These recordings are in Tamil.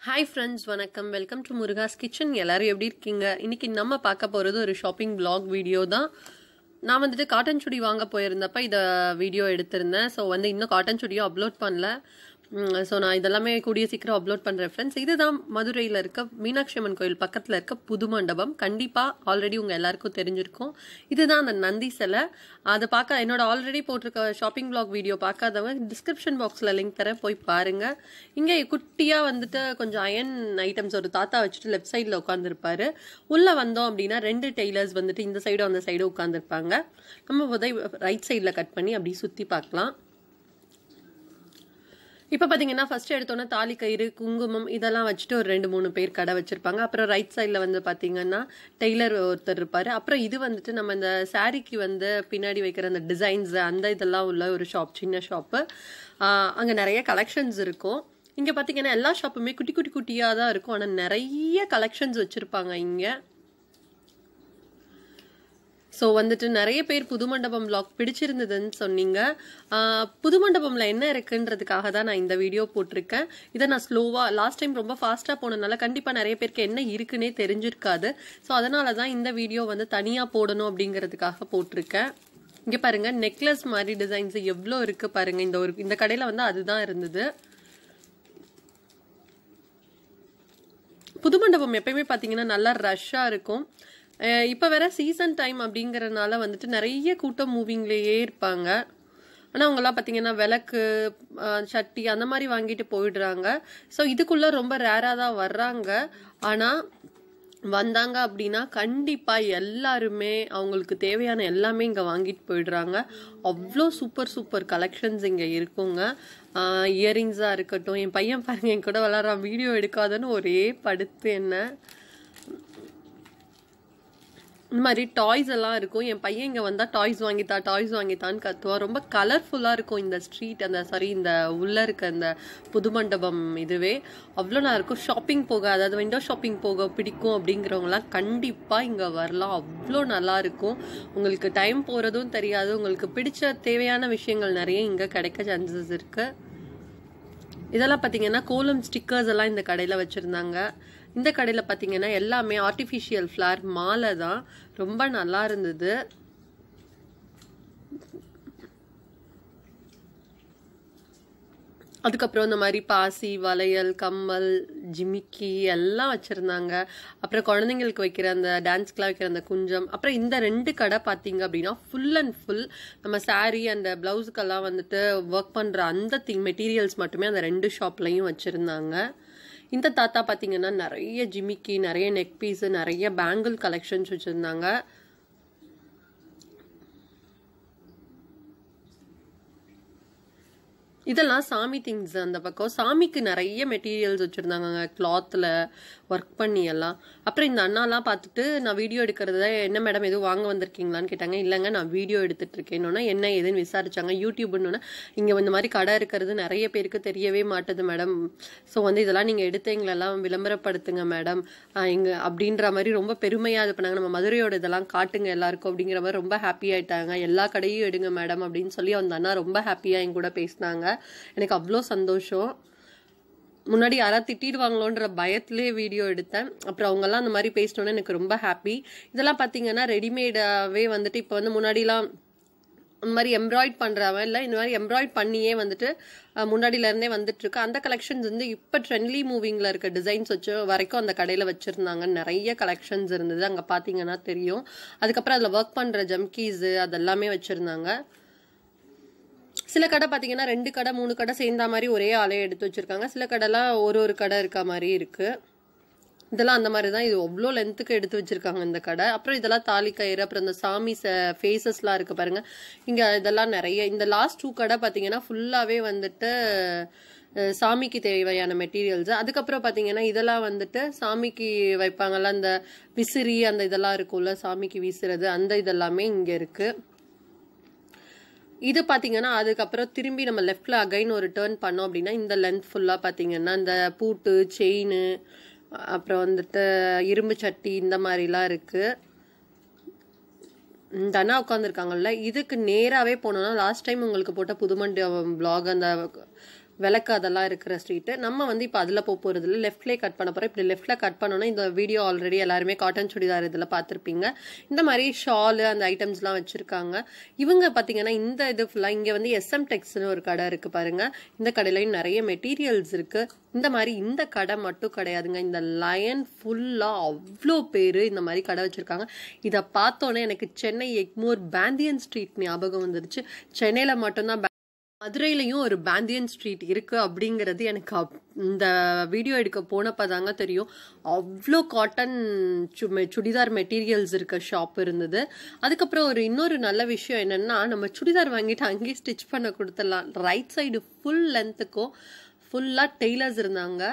Hi friends, வணக்கம். Welcome to Muruga's kitchen. எல்லாரும் எப்படி இருக்கீங்க? இன்னைக்கு நம்ம பார்க்க போறது ஒரு ஷாப்பிங் vlog வீடியோ தான். நான் வந்துட்டு காட்டன் சுடி வாங்க போயிருந்தப்ப இத வீடியோ எடுத்திருந்தேன். ஸோ இன்னும் காட்டன் சுடியும் அப்லோட் பண்ணல. ஸோ நான் இதெல்லாமே கூடிய சீக்கிரம் அப்லோட் பண்ணுறேன் ஃப்ரெண்ட்ஸ். இதுதான் மதுரையில் இருக்க மீனாட்சி அம்மன் கோயில் பக்கத்தில் இருக்க புது மண்டபம். கண்டிப்பாக ஆல்ரெடி உங்கள் எல்லாருக்கும் தெரிஞ்சிருக்கும். இதுதான் அந்த நந்தி சிலை. அதை பார்க்க என்னோட ஆல்ரெடி போட்டிருக்க ஷாப்பிங் vlog வீடியோ பார்க்காதவங்க டிஸ்கிரிப்ஷன் பாக்ஸில் லிங்க் தரேன், போய் பாருங்கள். இங்கே குட்டியாக வந்துட்டு கொஞ்சம் அயன் ஐட்டம்ஸ் ஒரு தாத்தா வச்சுட்டு லெஃப்ட் சைடில் உட்காந்துருப்பாரு. உள்ளே வந்தோம் அப்படின்னா 2 டெய்லர்ஸ் வந்துட்டு இந்த சைடும் அந்த சைடும் உட்காந்துருப்பாங்க. நம்ம ரைட் சைடில் கட் பண்ணி அப்படி சுற்றி பார்க்கலாம். இப்போ பார்த்தீங்கன்னா ஃபர்ஸ்ட் எடுத்தோன்னா தாலி கயிறு, குங்குமம் இதெல்லாம் வச்சுட்டு ஒரு 2-3 பேர் கடை வச்சிருப்பாங்க. அப்புறம் ரைட் சைடில் வந்து பார்த்தீங்கன்னா டெய்லர் ஒருத்தர் இருப்பார். அப்புறம் இது வந்துட்டு நம்ம இந்த சாரீக்கு வந்து பின்னாடி வைக்கிற அந்த டிசைன்ஸ் அந்த இதெல்லாம் உள்ள ஒரு ஷாப், சின்ன ஷாப்பு. அங்கே நிறைய கலெக்ஷன்ஸ் இருக்கும். இங்கே பார்த்தீங்கன்னா எல்லா ஷாப்புமே குட்டி குட்டி குட்டியாக தான் இருக்கும், ஆனால் நிறைய கலெக்ஷன்ஸ் வச்சுருப்பாங்க இங்கே. ஸோ வந்துட்டு நிறைய பேர் புது மண்டபம் vlog பிடிச்சிருந்ததுன்னு சொன்னீங்க. புது மண்டபம்ல என்ன இருக்குன்றதுக்காக தான் நான் இந்த வீடியோ போட்டிருக்கேன். இதை நான் ஸ்லோவாக லாஸ்ட் டைம் ரொம்ப ஃபாஸ்ட்டாக போனதுனால கண்டிப்பாக நிறைய பேருக்கு என்ன இருக்குன்னே தெரிஞ்சிருக்காது. ஸோ அதனால தான் இந்த வீடியோ வந்து தனியாக போடணும் அப்படிங்கிறதுக்காக போட்டிருக்கேன். இங்கே பாருங்க, நெக்லஸ் மாதிரி டிசைன்ஸ் எவ்வளோ இருக்கு பாருங்க. இந்த கடையில் வந்து அதுதான் இருந்தது. புது மண்டபம் எப்பயுமே பார்த்தீங்கன்னா நல்லா ரஷ்ஷாக இருக்கும். இப்போ வேற சீசன் டைம் அப்படிங்கறதுனால வந்துட்டு நிறைய கூட்டம் மூவிங்லேயே இருப்பாங்க. ஆனால் அவங்கெல்லாம் பார்த்தீங்கன்னா விளக்கு, சட்டி அந்த மாதிரி வாங்கிட்டு போயிடுறாங்க. ஸோ இதுக்குள்ள ரொம்ப ரேராக தான் வர்றாங்க. ஆனால் வந்தாங்க அப்படின்னா கண்டிப்பாக எல்லாருமே அவங்களுக்கு தேவையான எல்லாமே இங்கே வாங்கிட்டு போயிடுறாங்க. அவ்வளோ சூப்பர் சூப்பர் கலெக்ஷன்ஸ் இங்கே இருக்குங்க. இயரிங்ஸாக இருக்கட்டும். என் பையன் பாருங்க என் கூட விளாட்றான், வீடியோ எடுக்காதன்னு ஒரே படுத்து என்ன. இந்த மாதிரி டாய்ஸ் எல்லாம் இருக்கும். என் பையன் இங்கே வந்தால் டாய்ஸ் வாங்கித்தான்னு கத்துவான். ரொம்ப கலர்ஃபுல்லாக இருக்கும் இந்த ஸ்ட்ரீட், இந்த உள்ளே இருக்க இந்த புது மண்டபம். இதுவே அவ்வளோ நல்லா இருக்கும். ஷாப்பிங் போக, அதாவது விண்டோ ஷாப்பிங் போக பிடிக்கும் அப்படிங்கிறவங்களாம் கண்டிப்பாக இங்கே வரலாம். அவ்வளோ நல்லா இருக்கும். உங்களுக்கு டைம் போகிறதும் தெரியாது. உங்களுக்கு பிடிச்ச தேவையான விஷயங்கள் நிறைய இங்கே கிடைக்க சான்சஸ் இருக்குது. இதெல்லாம் பார்த்தீங்கன்னா கோலம் ஸ்டிக்கர்ஸ் எல்லாம் இந்த கடையில் வச்சுருந்தாங்க. இந்த கடையில் பார்த்தீங்கன்னா எல்லாமே ஆர்டிஃபிஷியல் ஃப்ளவர் மாலை தான். ரொம்ப நல்லா இருந்தது. அதுக்கப்புறம் இந்த மாதிரி பாசி, வளையல், கம்மல், ஜிமிக்கி எல்லாம் வச்சுருந்தாங்க. அப்புறம் குழந்தைங்களுக்கு வைக்கிற அந்த டான்ஸ்க்கெலாம் வைக்கிற அந்த குஞ்சம். அப்புறம் இந்த 2 கடை பார்த்தீங்க அப்படின்னா ஃபுல் அண்ட் ஃபுல் நம்ம சாரீ அண்ட் ப்ளவுஸுக்கெல்லாம் வந்துட்டு ஒர்க் பண்ணுற அந்த மெட்டீரியல்ஸ் மட்டுமே அந்த 2 ஷாப்லையும் வச்சுருந்தாங்க. இந்த தாத்தா பார்த்தீங்கன்னா நிறைய ஜிமிக்கி, நிறைய நெக் பீஸு, நிறைய பேங்கிள் கலெக்ஷன்ஸ் வச்சுருந்தாங்க. இதெல்லாம் சாமி திங்ஸ். அந்த பக்கம் சாமிக்கு நிறைய மெட்டீரியல்ஸ் வச்சுருந்தாங்க கிளாத்தில் ஒர்க் பண்ணி எல்லாம். அப்புறம் இந்த அண்ணாலாம் பார்த்துட்டு நான் வீடியோ எடுக்கிறத, என்ன மேடம் எதுவும் வாங்க வந்திருக்கீங்களான்னு கேட்டாங்க. இல்லைங்க நான் வீடியோ எடுத்துகிட்டு இருக்கேன்னொன்னா என்ன ஏதுன்னு விசாரிச்சாங்க. யூடியூப்னு இங்கே இந்த மாதிரி கடை இருக்கிறது நிறைய பேருக்கு தெரியவே மாட்டுது மேடம். ஸோ இதெல்லாம் நீங்கள் எடுத்து எங்களெல்லாம் விளம்பரப்படுத்துங்க மேடம் இங்கே அப்படின்ற மாதிரி ரொம்ப பெருமையாக இது பண்ணாங்க. நம்ம மதுரையோட இதெல்லாம் காட்டுங்க எல்லாருக்கும் அப்படிங்கிற மாதிரி ரொம்ப ஹாப்பி ஆயிட்டாங்க. எல்லா கடையும் எடுங்க மேடம் அப்படின்னு சொல்லி அந்த அண்ணா ரொம்ப ஹாப்பியாக என் கூட பேசினாங்க. எனக்கு அவ்வளோ சந்தோஷம். முன்னாடி யாராவது திட்டிடுவாங்களோன்ற பயத்திலே வீடியோ எடுத்தேன். அப்புறம் அவங்கெல்லாம் அந்த மாதிரி பேசினோன்னே எனக்கு ரொம்ப ஹாப்பி. இதெல்லாம் பார்த்தீங்கன்னா ரெடிமேடாகவே வந்துட்டு இப்போ முன்னாடிலாம் இந்த மாதிரி எம்ப்ராய்ட் பண்ணுறவன் இல்லை, இந்த மாதிரி எம்ப்ராய்ட் பண்ணியே வந்துட்டு முன்னாடியிலேருந்தே வந்துட்டுருக்கு. அந்த கலெக்ஷன்ஸ் இப்போ ட்ரெண்ட்லி மூவிங்கில் இருக்க டிசைன்ஸ் வச்சு வரைக்கும் அந்த கடையில் வச்சுருந்தாங்க. நிறைய கலெக்ஷன்ஸ் இருந்தது, அங்கே பார்த்தீங்கன்னா தெரியும். அதுக்கப்புறம் அதில் ஒர்க் பண்ணுற ஜம்கீஸு அதெல்லாமே வச்சுருந்தாங்க. சில கடை பார்த்தீங்கன்னா 2 கடை 3 கடை சேர்ந்தா மாதிரி ஒரே ஆளே எடுத்து வச்சுருக்காங்க. சில கடைலாம் ஒரு கடை இருக்க மாதிரி இருக்குது. இதெல்லாம் அந்த மாதிரி தான். இது அவ்வளோ லென்த்துக்கு எடுத்து வச்சுருக்காங்க இந்த கடை. அப்புறம் இதெல்லாம் தாலி கயிறு, அப்புறம் இந்த சாமி ஃபேஸஸ்லாம் இருக்குது பாருங்கள். இங்கே இதெல்லாம் நிறைய. இந்த லாஸ்ட் 2 கடை பார்த்தீங்கன்னா ஃபுல்லாகவே வந்துட்டு சாமிக்கு தேவையான மெட்டீரியல்ஸ். அதுக்கப்புறம் பார்த்தீங்கன்னா இதெல்லாம் வந்துட்டு சாமிக்கு வைப்பாங்கள்ல, அந்த விசிறி அந்த இதெல்லாம் இருக்கும்ல சாமிக்கு வீசுறது, அந்த இதெல்லாமே இங்கே இருக்குது. இது பார்த்தீங்கன்னா அதுக்கப்புறம் திரும்பி நம்ம லெஃப்டில் அகைன் ஒரு டேர்ன் பண்ணோம் அப்படின்னா இந்த லென்த் ஃபுல்லாக பார்த்தீங்கன்னா இந்த பூட்டு, செயின், அப்புறம் வந்துட்டு இரும்பு சட்டி இந்த மாதிரிலாம் இருக்குது. இந்த அண்ணா உட்காந்துருக்காங்கல்ல, இதுக்கு நேராகவே போனோம்னா லாஸ்ட் டைம் உங்களுக்கு போட்ட புது மண்டபம் vlog அந்த விளக்கு அதெல்லாம் இருக்கிற ஸ்ட்ரீட்டு. நம்ம வந்து இப்போ அதில் போகிறது இல்லை, லெஃப்ட்லேயே கட் பண்ண போகிறோம். இப்படி லெஃப்ட்டில் கட் பண்ணோன்னா இந்த வீடியோ ஆல்ரெடி எல்லாருமே காட்டன் சுடிதார் இதில் பார்த்துருப்பீங்க. இந்த மாதிரி ஷாலு அந்த ஐட்டம்ஸ்லாம் வச்சுருக்காங்க. இவங்க பார்த்தீங்கன்னா இந்த இது ஃபுல்லாக இங்கே வந்து SM டெக்ஸ்னு ஒரு கடை இருக்குது பாருங்கள். இந்த கடையிலையும் நிறைய மெட்டீரியல்ஸ் இருக்குது. இந்த மாதிரி இந்த கடை மட்டும் கிடையாதுங்க, இந்த லயன் ஃபுல்லாக அவ்வளோ பேர் இந்த மாதிரி கடை வச்சுருக்காங்க. இதை பார்த்தோன்னே எனக்கு சென்னை எக்மோர் பேந்தியன் ஸ்ட்ரீட் ஞாபகம் வந்துருச்சு. சென்னையில் மட்டும்தான், மதுரையிலையும் ஒரு பேந்தியன் ஸ்ட்ரீட் இருக்குது அப்படிங்கிறது எனக்கு இந்த வீடியோ எடுக்க போனப்போ தாங்க தெரியும். அவ்வளோ காட்டன் சுடிதார் மெட்டீரியல்ஸ் இருக்க ஷாப் இருந்தது. அதுக்கப்புறம் இன்னொரு நல்ல விஷயம் என்னென்னா, நம்ம சுடிதார் வாங்கிட்டு அங்கேயே ஸ்டிச் பண்ண கொடுத்துடலாம். ரைட் சைடு ஃபுல் லென்த்துக்கும் ஃபுல்லாக டெய்லர்ஸ் இருந்தாங்க.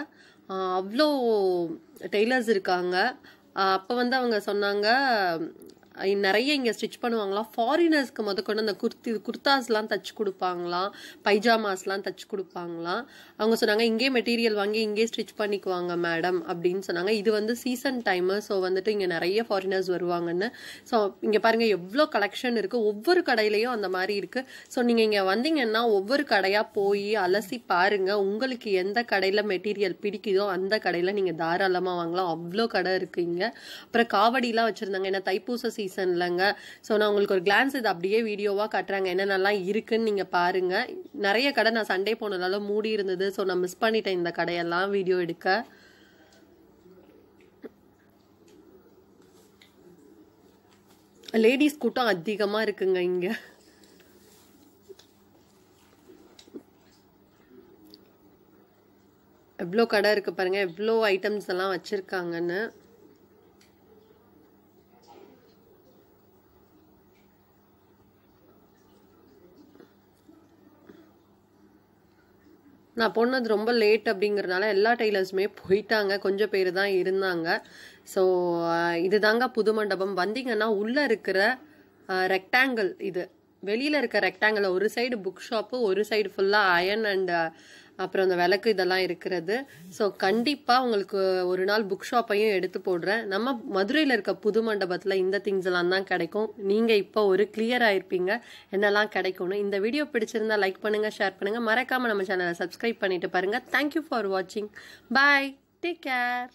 அவ்வளோ டெய்லர்ஸ் இருக்காங்க. அப்போ வந்து அவங்க சொன்னாங்க நிறைய இங்கே ஸ்டிச் பண்ணுவாங்களாம். ஃபாரினர்ஸ்க்கு முதற்கொண்டு அந்த குர்தாஸ்லாம் தச்சு கொடுப்பாங்களாம், பைஜாமாஸ்லாம் தச்சு கொடுப்பாங்களாம். அவங்க சொன்னாங்க இங்கே மெட்டீரியல் வாங்கி இங்கே ஸ்டிச் பண்ணிக்குவாங்க மேடம் அப்படின்னு சொன்னாங்க. இது வந்து சீசன் டைமு, ஸோ வந்துட்டு இங்கே நிறைய ஃபாரினர்ஸ் வருவாங்கன்னு. ஸோ இங்கே பாருங்கள் எவ்வளோ கலெக்ஷன் இருக்குது. ஒவ்வொரு கடையிலையும் அந்த மாதிரி இருக்குது. ஸோ நீங்கள் இங்கே வந்தீங்கன்னா ஒவ்வொரு கடையாக போய் அலசி பாருங்கள். உங்களுக்கு எந்த கடையில் மெட்டீரியல் பிடிக்குதோ அந்த கடையில் நீங்கள் தாராளமாக வாங்கலாம். அவ்வளோ கடை இருக்குது இங்கே. அப்புறம் காவடிலாம் வச்சுருந்தாங்க, ஏன்னா தைப்பூச சீசன்லங்க. ஸோ நான் உங்களுக்கு ஒரு கிளான்ஸ் இது அப்படியே வீடியோவாக காட்டுறாங்க, என்னென்னலாம் இருக்குன்னு நீங்கள் பாருங்கள். நிறைய கடை நான் சண்டே போனதால மூடி இருந்தது, ஸோ நான் மிஸ் பண்ணிட்டேன் இந்த கடையெல்லாம் வீடியோ எடுக்க. லேடிஸ் கூட்டம் அதிகமாக இருக்குங்க இங்கே. எவ்வளோ கடை இருக்குது பாருங்கள், எவ்வளோ ஐட்டம்ஸ் எல்லாம் வச்சுருக்காங்கன்னு. நான் போனது ரொம்ப லேட் அப்படிங்கிறதுனால எல்லா டெய்லர்ஸுமே போயிட்டாங்க, கொஞ்சம் பேர் தான் இருந்தாங்க. ஸோ இதுதாங்க புது மண்டபம். வந்தீங்கன்னா உள்ளே இருக்கிற ரெக்டாங்கிள், இது வெளியில் இருக்க ரெக்டாங்கிள், ஒரு சைடு புக் ஷாப்பு, ஒரு சைடு ஃபுல்லாக அயன் அண்ட் அப்புறம் அந்த விளக்கு இதெல்லாம் இருக்கிறது. ஸோ கண்டிப்பாக உங்களுக்கு ஒரு நாள் புக் ஷாப்பையும் எடுத்து போடுறேன். நம்ம மதுரையில் இருக்க புது மண்டபத்தில் இந்த திங்ஸ் எல்லாம் தான் கிடைக்கும். நீங்கள் இப்போ ஒரு கிளியர் ஆயிருப்பீங்க என்னெல்லாம் கிடைக்கும்னு. இந்த வீடியோ பிடிச்சிருந்தா லைக் பண்ணுங்கள், ஷேர் பண்ணுங்கள், மறக்காமல் நம்ம சேனலை சப்ஸ்கிரைப் பண்ணிட்டு பாருங்கள். தேங்க்யூ ஃபார் வாட்சிங். பாய், டேக் கேர்.